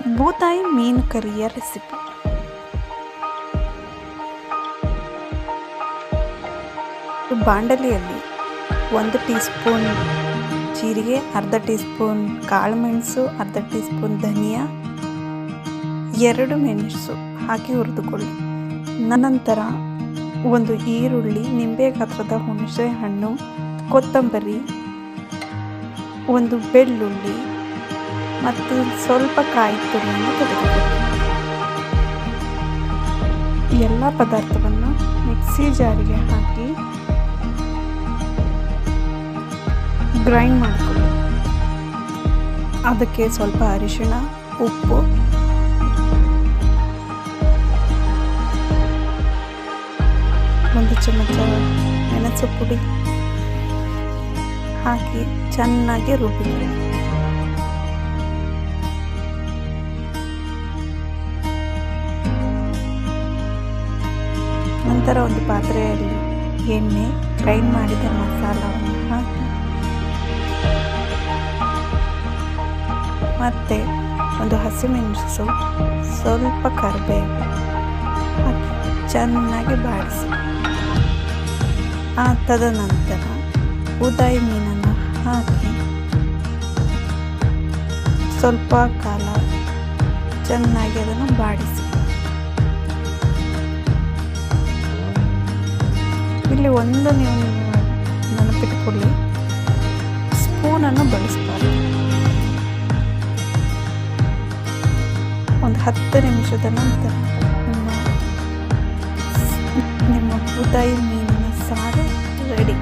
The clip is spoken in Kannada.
ಬೂತಾಯಿ ಮೀನು ಕರಿಯ ರೆಸಿಪಿ. ಬಾಂಡಲಿಯಲ್ಲಿ 1 ಟೀ ಸ್ಪೂನ್ ಜೀರಿಗೆ, ಅರ್ಧ ಟೀ ಸ್ಪೂನ್ ಕಾಳುಮೆಣಸು, ಅರ್ಧ ಟೀ ಸ್ಪೂನ್ ಧನಿಯಾ, 2 ಮೆಣಸು ಹಾಕಿ ಹುರಿದುಕೊಳ್ಳಿ. ನಂತರ 1 ಈರುಳ್ಳಿ, ನಿಂಬೆ ಗಾತ್ರದ ಹುಣಸೆ ಹಣ್ಣು, ಕೊತ್ತಂಬರಿ, 1 ಬೆಳ್ಳುಳ್ಳಿ ಮತ್ತು ಸ್ವಲ್ಪ ಕಾಯಿ ತುರಿಯನ್ನು ತೆಗೆದುಕೊಳ್ಳಿ. ಎಲ್ಲ ಪದಾರ್ಥವನ್ನು ಮಿಕ್ಸಿ ಜಾರಿಗೆ ಹಾಕಿ ಗ್ರೈಂಡ್ ಮಾಡಿಕೊಳ್ಳಿ. ಅದಕ್ಕೆ ಸ್ವಲ್ಪ ಅರಿಶಿಣ, ಉಪ್ಪು, ಒಂದು ಚಮಚ ಮೆಣಸು ಪುಡಿ ಹಾಕಿ ಚೆನ್ನಾಗಿ ರುಬ್ಬಿಕೊಳ್ಳಿ. ನಂತರ ಒಂದು ಪಾತ್ರೆಯಲ್ಲಿ ಎಣ್ಣೆ, ಗ್ರೈಂಡ್ ಮಾಡಿದ ಮಸಾಲವನ್ನು ಹಾಕಿ ಮತ್ತು ಒಂದು ಹಸಿಮೆಣಸು, ಸ್ವಲ್ಪ ಕರಿಬೇವು ಹಾಕಿ ಚೆನ್ನಾಗಿ ಬಾಡಿಸಿ. ತದನಂತರ ಬೂತಾಯಿ ಮೀನನ್ನು ಹಾಕಿ ಸ್ವಲ್ಪ ಕಾಲ ಚೆನ್ನಾಗಿ ಅದನ್ನು ಬಾಡಿಸಿ. ಇಲ್ಲಿ ಒಂದು ನೀವು ನೆನಪಿಟ್ಕೊಳ್ಳಿ, ಸ್ಪೂನನ್ನು ಬಳಸಬಾರ್ದು. ಒಂದು 10 ನಿಮಿಷದ ನಂತರ ನಿಮ್ಮ ಬೂತಾಯಿ ಮೀನಿನ ಸಾರು ರೆಡಿ.